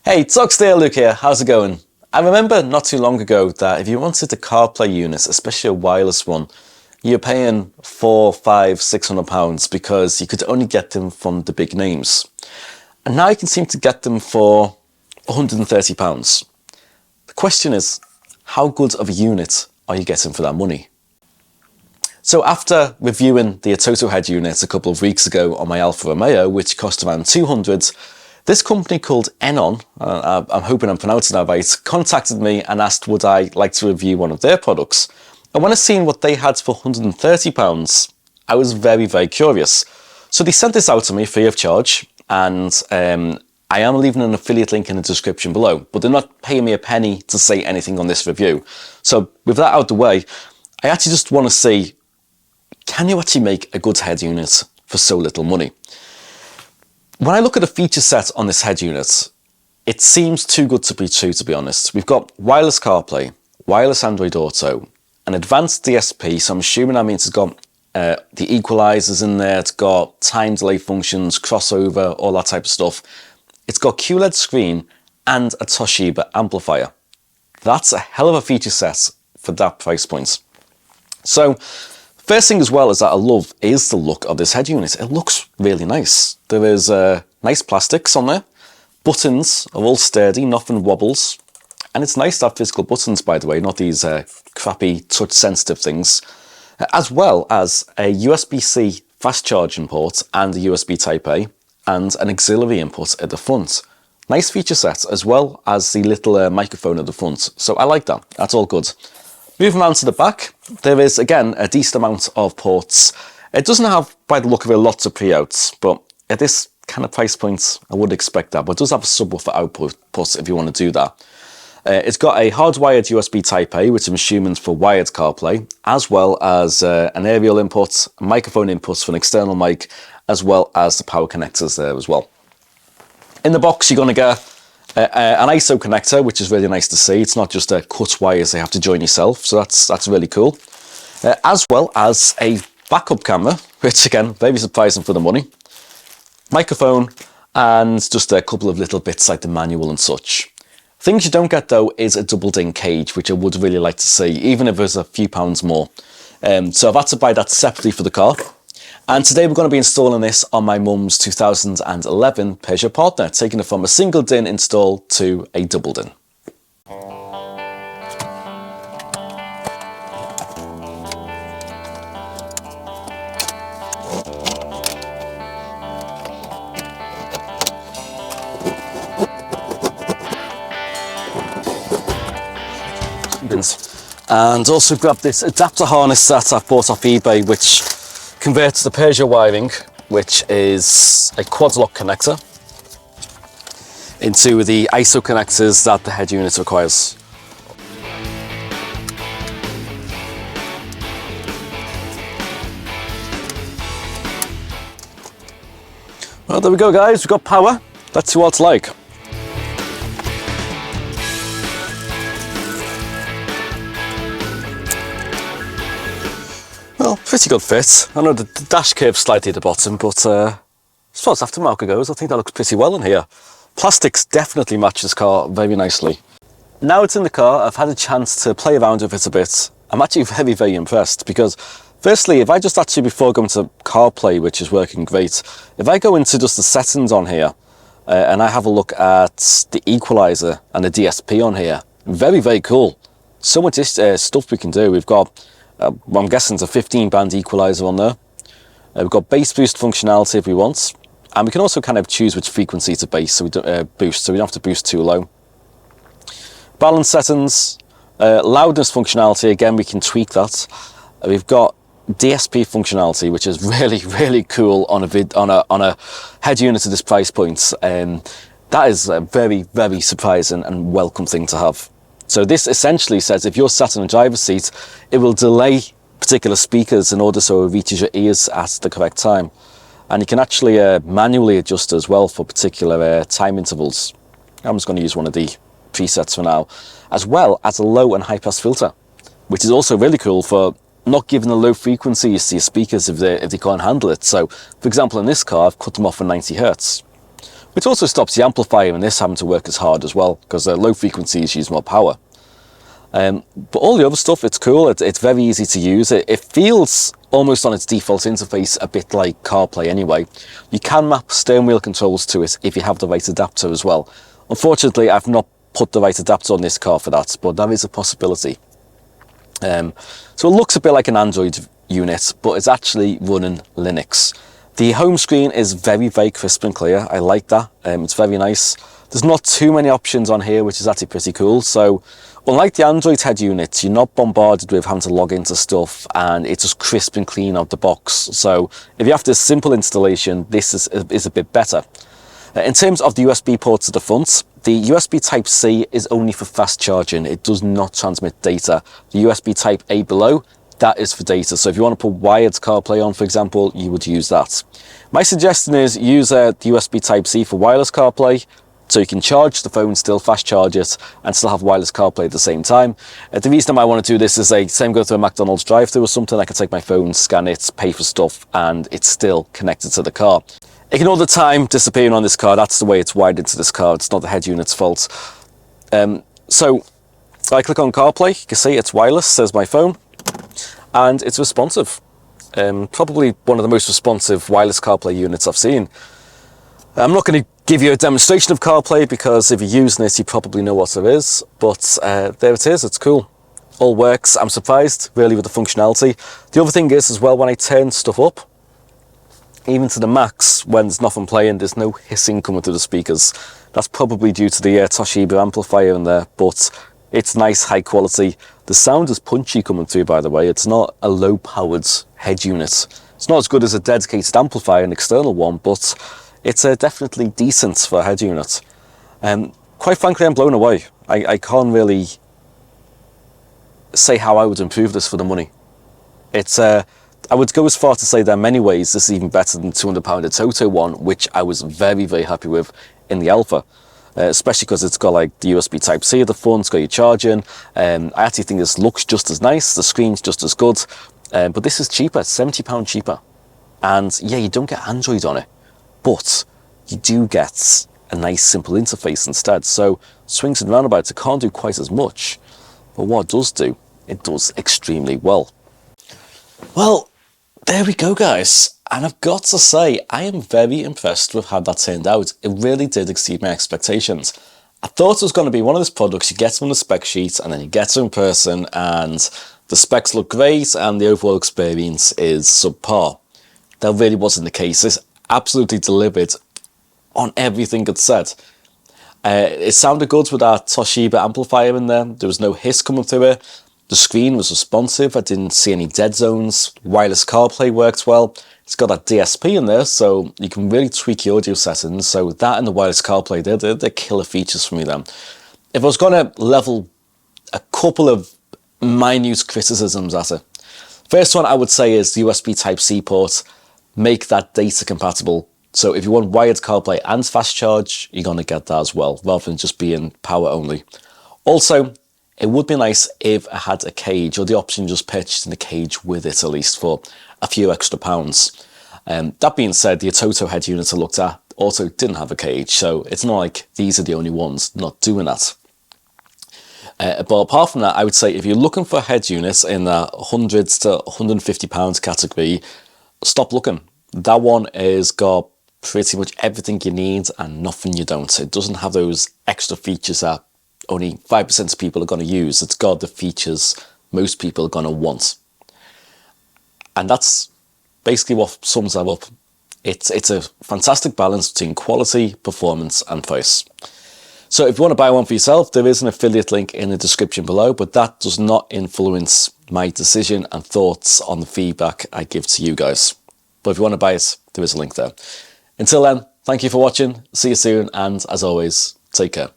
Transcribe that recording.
Hey, Toxiba Luke here, how's it going? I remember not too long ago that if you wanted a Carplay unit, especially a wireless one, you're paying £400, £500, £600 because you could only get them from the big names. And now you can seem to get them for £130. The question is, how good of a unit are you getting for that money? So after reviewing the Atoto head unit a couple of weeks ago on my Alfa Romeo, which cost around £200, this company called Eonon, I'm hoping I'm pronouncing that right, contacted me and asked would I like to review one of their products. And when I seen what they had for £130, I was very, very curious. So they sent this out to me free of charge, and I am leaving an affiliate link in the description below, but they're not paying me a penny to say anything on this review. So with that out the way, I actually just want to see, can you actually make a good head unit for so little money? When I look at the feature set on this head unit, it seems too good to be true, to be honest. We've got wireless CarPlay, wireless Android Auto, an advanced ESP, so I'm assuming that means it's got the equalizers in there, it's got time delay functions, crossover, all that type of stuff. It's got QLED screen and a Toshiba amplifier. That's a hell of a feature set for that price point. So, first thing as well is that I love is the look of this head unit. It looks really nice. There is nice plastics on there. Buttons are all sturdy, nothing wobbles. And it's nice to have physical buttons, by the way, not these crappy touch-sensitive things. As well as a USB-C fast charging port and a USB Type-A and an auxiliary input at the front. Nice feature set, as well as the little microphone at the front. So I like that. That's all good. Moving on to the back, there is, again, a decent amount of ports. It doesn't have, by the look of it, lots of pre-outs, but at this kind of price point, I would expect that. But it does have a subwoofer output if you want to do that. It's got a hardwired USB Type-A, which I'm assuming is for wired CarPlay, as well as an aerial input, a microphone input for an external mic, as well as the power connectors there as well. In the box, you're going to get an ISO connector, which is really nice to see. It's not just cut wires they have to join yourself, so that's really cool. As well as a backup camera, which again, very surprising for the money. Microphone, and just a couple of little bits like the manual and such. Things you don't get though is a double DIN cage, which I would really like to see, even if there's a few pounds more. So I've had to buy that separately for the car. And today we're going to be installing this on my mum's 2011 Peugeot Partner, taking it from a single DIN install to a double DIN. And also grabbed this adapter harness that I bought off eBay, which converts the Peugeot wiring, which is a quad lock connector, into the ISO connectors that the head unit requires. Well, there we go guys, we've got power. Let's see what it's like. Well, pretty good fit. I know the dash curve's slightly at the bottom, but as far as aftermarket goes, I think that looks pretty well in here. Plastics definitely match this car very nicely. Now it's in the car, I've had a chance to play around with it a bit. I'm actually very, very impressed because, firstly, if I just actually, before going to CarPlay, which is working great, if I go into just the settings on here and I have a look at the equalizer and the DSP on here, very, very cool. So much stuff we can do. We've got I'm guessing it's a 15 band equalizer on there. We've got bass boost functionality if we want, and we can also kind of choose which frequency to bass, so we don't boost, so we don't have to boost too low. Balance settings, loudness functionality, again we can tweak that. We've got DSP functionality, which is really, really cool on a head unit at this price point. That is a very, very surprising and welcome thing to have. So this essentially says if you're sat in the driver's seat, it will delay particular speakers in order so it reaches your ears at the correct time. And you can actually manually adjust as well for particular time intervals. I'm just going to use one of the presets for now, as well as a low and high pass filter, which is also really cool for not giving the low frequencies to your speakers if they can't handle it. So, for example, in this car, I've cut them off at 90 Hertz. which also stops the amplifier in this having to work as hard as well, because low frequencies use more power. But all the other stuff, it's cool. It's very easy to use. It feels almost on its default interface a bit like CarPlay anyway. You can map steering wheel controls to it if you have the right adapter as well. Unfortunately, I've not put the right adapter on this car for that, but that is a possibility. So it looks a bit like an Android unit, but it's actually running Linux. The home screen is very, very crisp and clear. I like that. It's very nice. There's not too many options on here, which is actually pretty cool. So unlike the Android head units, you're not bombarded with having to log into stuff, and it's just crisp and clean out the box. So if you have this simple installation, this is a bit better. In terms of the USB ports at the front, the USB Type-C is only for fast charging. It does not transmit data. The USB Type-A below, that is for data. So if you want to put wired CarPlay on, for example, you would use that. My suggestion is use the USB Type-C for wireless CarPlay, so you can charge the phone, still fast charge it, and still have wireless CarPlay at the same time. The reason I might want to do this is, say I'm going through a McDonald's drive-thru or something, I can take my phone, scan it, pay for stuff, and it's still connected to the car. Ignore the time disappearing on this car. That's the way it's wired into this car. It's not the head unit's fault. So I click on CarPlay. You can see it's wireless, says my phone, and it's responsive. Probably one of the most responsive wireless CarPlay units I've seen. I'm not going to give you a demonstration of CarPlay because if you're using it, you probably know what it is. But there it is. It's cool. All works. I'm surprised, really, with the functionality. The other thing is, as well, when I turn stuff up, even to the max, when there's nothing playing, there's no hissing coming through the speakers. That's probably due to the Toshiba amplifier in there, but it's nice, high quality. The sound is punchy coming through, by the way. It's not a low-powered head unit. It's not as good as a dedicated amplifier, an external one, but it's definitely decent for a head unit. Quite frankly, I'm blown away. I can't really say how I would improve this for the money. It's I would go as far to say that in many ways this is even better than the £200 Toto one, which I was very, very happy with in the Alpha. Especially because it's got like the USB Type-C at the front, it's got your charging. I actually think this looks just as nice, the screen's just as good, but this is cheaper, £70 cheaper. And yeah, you don't get Android on it, but you do get a nice simple interface instead. So swings and roundabouts, it can't do quite as much, but what it does do, it does extremely well. Well, there we go, guys. And I've got to say, I am very impressed with how that turned out. It really did exceed my expectations. I thought it was going to be one of those products you get from the spec sheet and then you get to in person and the specs look great and the overall experience is subpar. That really wasn't the case. This absolutely delivered on everything it said. It sounded good with that Toshiba amplifier in there. There was no hiss coming through it. The screen was responsive. I didn't see any dead zones. Wireless CarPlay worked well. It's got that DSP in there, so you can really tweak your audio settings. So that and the wireless CarPlay, they're killer features for me then. If I was going to level a couple of minute criticisms at it, first one I would say is the USB Type-C port. Make that data compatible. So if you want wired CarPlay and fast charge, you're going to get that as well, rather than just being power only. Also, it would be nice if I had a cage, or the option just purchasing a cage with it at least for a few extra pounds. That being said, the Toto head unit I looked at also didn't have a cage, so it's not like these are the only ones not doing that. But apart from that, I would say if you're looking for head units in the £100 to £150 category, stop looking. That one has got pretty much everything you need and nothing you don't. It doesn't have those extra features that only 5% of people are going to use. It's got the features most people are going to want. And that's basically what sums that up. It's a fantastic balance between quality, performance and price. So if you want to buy one for yourself, there is an affiliate link in the description below, but that does not influence my decision and thoughts on the feedback I give to you guys. But if you want to buy it, there is a link there. Until then, thank you for watching, see you soon, and as always, take care.